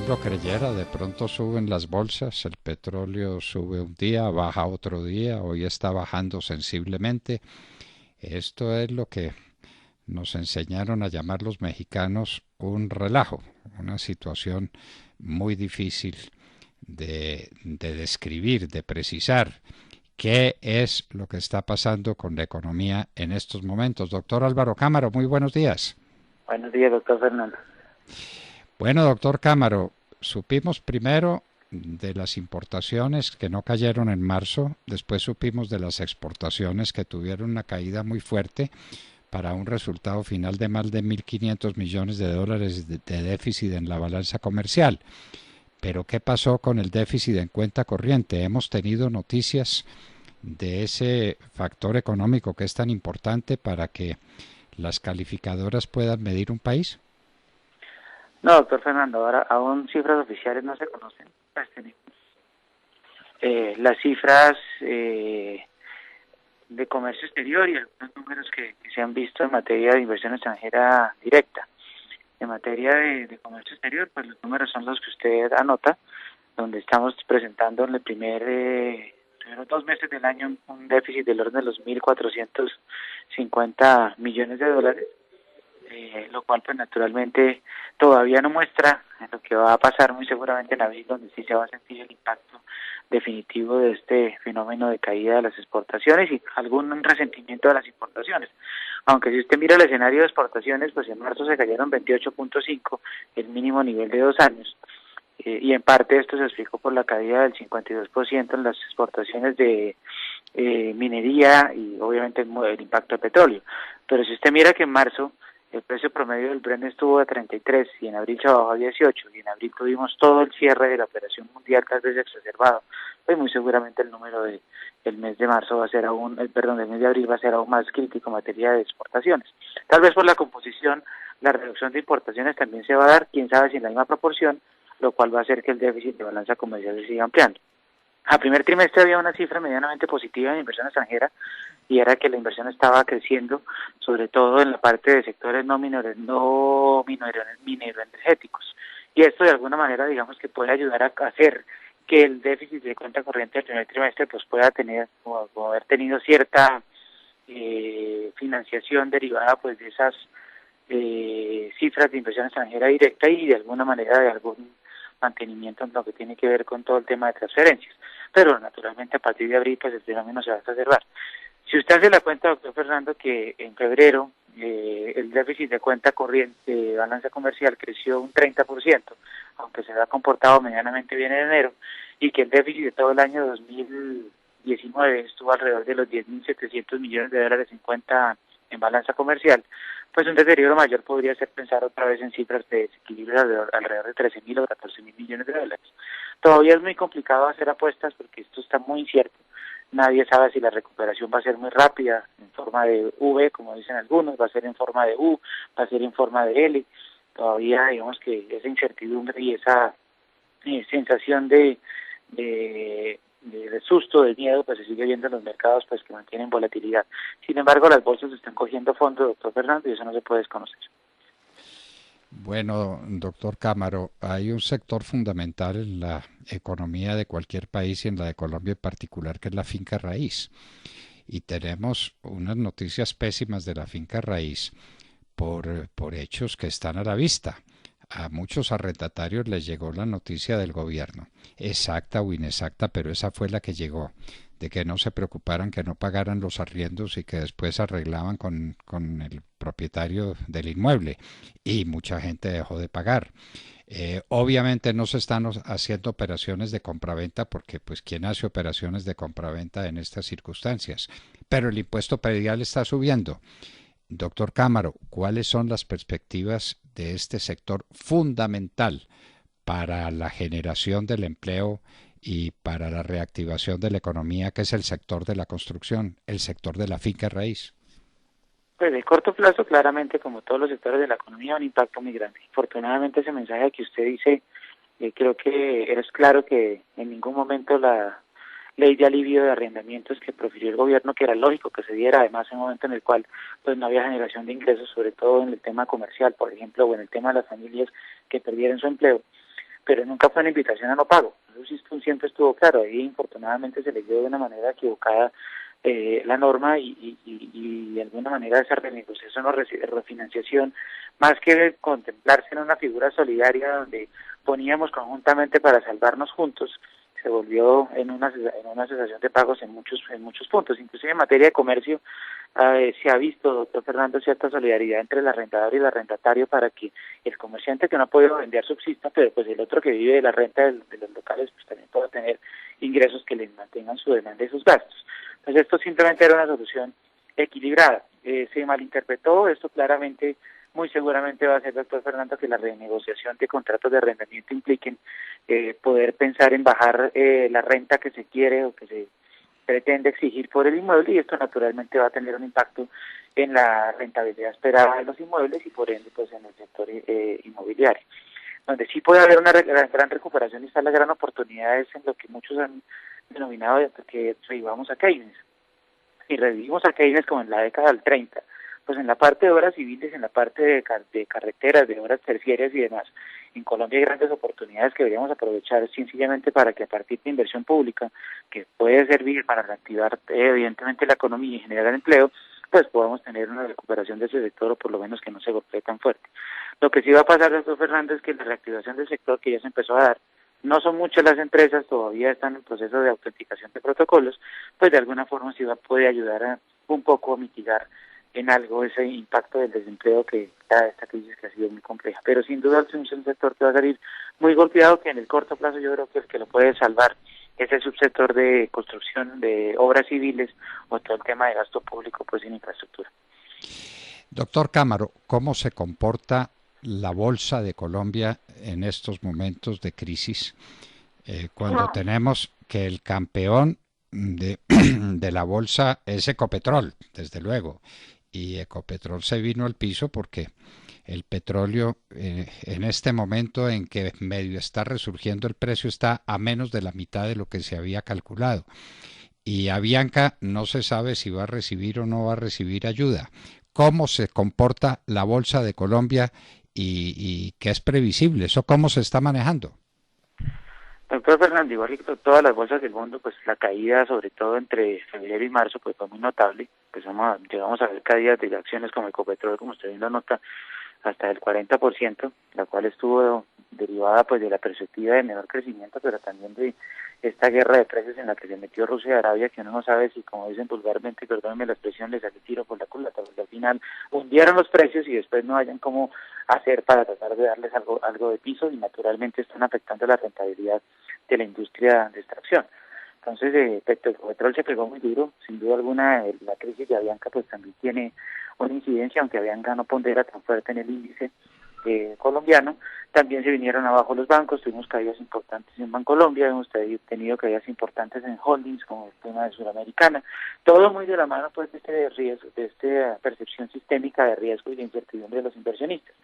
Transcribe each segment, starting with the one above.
lo creyera, de pronto suben las bolsas, el petróleo sube un día, baja otro día, hoy está bajando sensiblemente. Esto es lo que nos enseñaron a llamar los mexicanos un relajo, una situación muy difícil de describir, de precisar. ¿Qué es lo que está pasando con la economía en estos momentos? Doctor Álvaro Cámara, muy buenos días. Buenos días, doctor Fernando. Bueno, doctor Cámaro, supimos primero de las importaciones que no cayeron en marzo, después supimos de las exportaciones que tuvieron una caída muy fuerte para un resultado final de más de 1.500 millones de dólares de déficit en la balanza comercial. Pero ¿qué pasó con el déficit en cuenta corriente? Hemos tenido noticias de ese factor económico que es tan importante para que las calificadoras puedan medir un país. No, doctor Fernando, ahora aún cifras oficiales no se conocen. Pues tenemos las cifras de comercio exterior y algunos números que se han visto en materia de inversión extranjera directa. En materia de comercio exterior, pues los números son los que usted anota, donde estamos presentando en el primeros 2 meses del año un déficit del orden de los 1.450 millones de dólares, lo cual pues naturalmente todavía no muestra lo que va a pasar muy seguramente en abril, donde sí se va a sentir el impacto definitivo de este fenómeno de caída de las exportaciones y algún resentimiento de las importaciones. Aunque si usted mira el escenario de exportaciones, pues en marzo se cayeron 28.5, el mínimo nivel de 2 años, y en parte esto se explicó por la caída del 52% en las exportaciones de minería y obviamente el impacto de petróleo. Pero si usted mira que en marzo el precio promedio del Brent estuvo a 33 y en abril se bajó a 18 y en abril tuvimos todo el cierre de la operación mundial tal vez exacerbado, pues muy seguramente el número del mes de marzo va a ser aún, del mes de abril va a ser aún más crítico en materia de exportaciones. Tal vez por la composición, la reducción de importaciones también se va a dar, quién sabe si en la misma proporción, lo cual va a hacer que el déficit de balanza comercial se siga ampliando. A primer trimestre había una cifra medianamente positiva en inversión extranjera y era que la inversión estaba creciendo, sobre todo en la parte de sectores no mineroenergéticos. Y esto de alguna manera digamos que puede ayudar a hacer que el déficit de cuenta corriente del primer trimestre pues pueda tener o haber tenido cierta financiación derivada pues de esas cifras de inversión extranjera directa y de alguna manera de algún mantenimiento en lo que tiene que ver con todo el tema de transferencias. Pero naturalmente a partir de abril pues el fenómeno se va a exacerbar. Si usted hace la cuenta, doctor Fernando, que en febrero el déficit de cuenta corriente de balanza comercial creció un 30%, aunque se ha comportado medianamente bien en enero, y que el déficit de todo el año 2019 estuvo alrededor de los 10.700 millones de dólares en balanza comercial, pues un deterioro mayor podría ser pensar otra vez en cifras de desequilibrio alrededor de 13.000 o 14.000 millones de dólares. Todavía es muy complicado hacer apuestas porque esto está muy incierto. Nadie sabe si la recuperación va a ser muy rápida, en forma de V, como dicen algunos, va a ser en forma de U, va a ser en forma de L. Todavía, digamos que esa incertidumbre y esa sensación de susto, de miedo, pues se sigue viendo en los mercados, pues que mantienen volatilidad. Sin embargo, las bolsas están cogiendo fondo, doctor Fernando, y eso no se puede desconocer. Bueno, doctor Cámaro, hay un sector fundamental en la economía de cualquier país y en la de Colombia en particular, que es la finca raíz. Y tenemos unas noticias pésimas de la finca raíz por hechos que están a la vista. A muchos arrendatarios les llegó la noticia del gobierno, exacta o inexacta, pero esa fue la que llegó, de que no se preocuparan, que no pagaran los arriendos y que después arreglaban con el propietario del inmueble. Y mucha gente dejó de pagar. Obviamente no se están haciendo operaciones de compraventa porque pues quién hace operaciones de compraventa en estas circunstancias. Pero el impuesto predial está subiendo. Doctor Cámaro, ¿cuáles son las perspectivas de este sector fundamental para la generación del empleo y para la reactivación de la economía, que es el sector de la construcción, el sector de la finca raíz? Pues de corto plazo, claramente, como todos los sectores de la economía, un impacto muy grande. Afortunadamente, ese mensaje que usted dice, creo que es claro que en ningún momento la ley de alivio de arrendamientos que profirió el gobierno, que era lógico que se diera, además en un momento en el cual pues no había generación de ingresos, sobre todo en el tema comercial, por ejemplo, o en el tema de las familias que perdieron su empleo, pero nunca fue una invitación a no pago. Eso sí siempre estuvo claro. Ahí infortunadamente se le dio de una manera equivocada la norma y de alguna manera esa renegociación o refinanciación, más que contemplarse en una figura solidaria donde poníamos conjuntamente para salvarnos juntos, se volvió en una cesación de pagos en muchos puntos, inclusive en materia de comercio. Se ha visto, doctor Fernando, cierta solidaridad entre el arrendador y el arrendatario para que el comerciante que no ha podido vender subsista, pero pues el otro que vive de la renta de los locales pues también pueda tener ingresos que les mantengan su demanda y sus gastos. Entonces esto simplemente era una solución equilibrada. Se malinterpretó, esto claramente, muy seguramente va a ser, doctor Fernando, que la renegociación de contratos de arrendamiento impliquen poder pensar en bajar la renta que se quiere o que se pretende exigir por el inmueble, y esto naturalmente va a tener un impacto en la rentabilidad esperada de los inmuebles y por ende pues en el sector inmobiliario. Donde sí puede haber una gran recuperación y está la gran oportunidad es en lo que muchos han denominado que revivamos a Keynes. Y revivimos a Keynes como en la década del 30, pues en la parte de obras civiles, en la parte de carreteras, de obras terciarias y demás. En Colombia hay grandes oportunidades que deberíamos aprovechar sencillamente para que a partir de inversión pública, que puede servir para reactivar evidentemente la economía y generar empleo, pues podamos tener una recuperación de ese sector o por lo menos que no se golpee tan fuerte. Lo que sí va a pasar, doctor Fernández, es que la reactivación del sector que ya se empezó a dar, no son muchas las empresas, todavía están en proceso de autenticación de protocolos, pues de alguna forma sí puede ayudar un poco a mitigar en algo ese impacto del desempleo que da esta crisis que ha sido muy compleja. Pero sin duda es un sector que va a salir muy golpeado, que en el corto plazo yo creo que el que lo puede salvar es el subsector de construcción de obras civiles o todo el tema de gasto público pues en infraestructura. Doctor Cámaro, ¿cómo se comporta la Bolsa de Colombia en estos momentos de crisis? Cuando tenemos que el campeón de la bolsa es Ecopetrol, desde luego, y Ecopetrol se vino al piso porque el petróleo en este momento en que medio está resurgiendo el precio está a menos de la mitad de lo que se había calculado. Y Avianca no se sabe si va a recibir o no va a recibir ayuda. ¿Cómo se comporta la Bolsa de Colombia y qué es previsible? ¿Eso cómo se está manejando? Doctor Fernando, igual que todas las bolsas del mundo, pues la caída, sobre todo entre febrero y marzo, pues fue muy notable. Llegamos a ver caídas de acciones como Ecopetrol, como usted bien lo nota, hasta el 40%, la cual estuvo derivada pues de la perspectiva de menor crecimiento, pero también de esta guerra de precios en la que se metió Rusia y Arabia, que uno no sabe si, como dicen vulgarmente, perdónenme la expresión, les sale tiro por la culata, porque al final hundieron los precios y después no hayan cómo hacer para tratar de darles algo de piso, y naturalmente están afectando la rentabilidad de la industria de extracción. Entonces, Petrol se pegó muy duro, sin duda alguna. La crisis de Avianca pues también tiene una incidencia, aunque Avianca no pondera tan fuerte en el índice colombiano. También se vinieron abajo los bancos, tuvimos caídas importantes en Bancolombia, hemos tenido caídas importantes en holdings como el tema de Suramericana, todo muy de la mano pues de este riesgo, de esta percepción sistémica de riesgo y de incertidumbre de los inversionistas.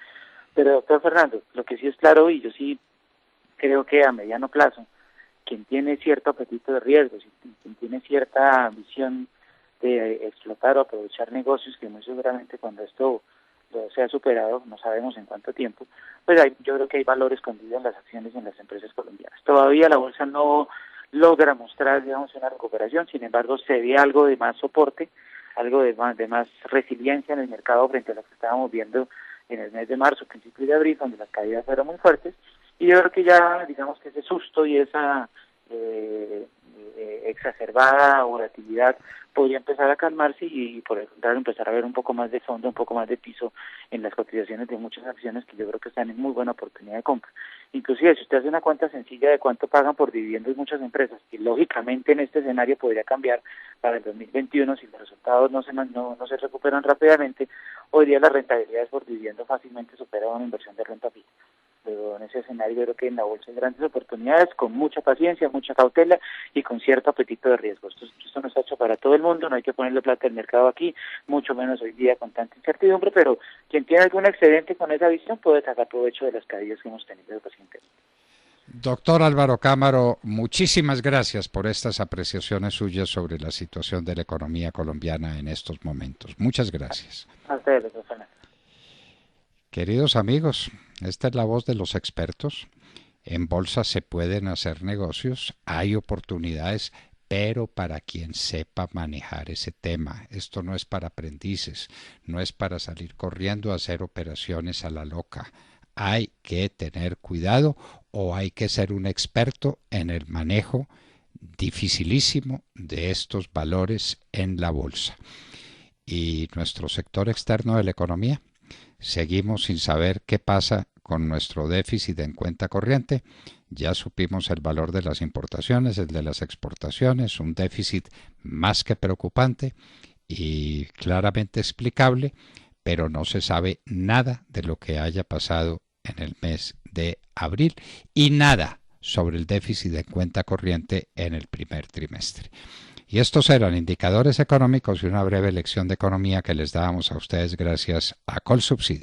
Pero doctor Fernando, lo que sí es claro, y yo sí creo que a mediano plazo, quien tiene cierto apetito de riesgos, quien tiene cierta visión de explotar o aprovechar negocios, que muy seguramente cuando esto sea superado, no sabemos en cuánto tiempo, pues yo creo que hay valor escondido en las acciones y en las empresas colombianas. Todavía la bolsa no logra mostrar, digamos, una recuperación, sin embargo se ve algo de más soporte, algo de más resiliencia en el mercado frente a lo que estábamos viendo en el mes de marzo, principio de abril, donde las caídas fueron muy fuertes, y yo creo que ya, digamos que ese susto y esa exacerbada volatilidad podría empezar a calmarse y por el contrario empezar a ver un poco más de fondo, un poco más de piso en las cotizaciones de muchas acciones que yo creo que están en muy buena oportunidad de compra. Inclusive si usted hace una cuenta sencilla de cuánto pagan por dividendos muchas empresas, que lógicamente en este escenario podría cambiar para el 2021 si los resultados no se recuperan rápidamente, hoy día las rentabilidades por dividendo fácilmente superan una inversión de renta fija. Pero en ese escenario yo creo que en la bolsa hay grandes oportunidades, con mucha paciencia, mucha cautela y con cierto apetito de riesgo. Esto no está hecho para todo el mundo, no hay que ponerle plata al mercado aquí, mucho menos hoy día con tanta incertidumbre, pero quien tiene algún excedente con esa visión puede sacar provecho de las caídas que hemos tenido recientemente. Doctor Álvaro Cámaro, muchísimas gracias por estas apreciaciones suyas sobre la situación de la economía colombiana en estos momentos. Muchas gracias. A ustedes, doctor Fernando. Queridos amigos, esta es la voz de los expertos En bolsa se pueden hacer negocios, hay oportunidades, pero para quien sepa manejar ese tema. Esto no es para aprendices, no es para salir corriendo a hacer operaciones a la loca. Hay que tener cuidado o hay que ser un experto en el manejo dificilísimo de estos valores en la bolsa. Y nuestro sector externo de la economía, seguimos sin saber qué pasa con nuestro déficit en cuenta corriente. Ya supimos el valor de las importaciones, el de las exportaciones, un déficit más que preocupante y claramente explicable, pero no se sabe nada de lo que haya pasado en el mes de abril y nada sobre el déficit en cuenta corriente en el primer trimestre. Y estos eran indicadores económicos y una breve lección de economía que les dábamos a ustedes gracias a Colsubsidio.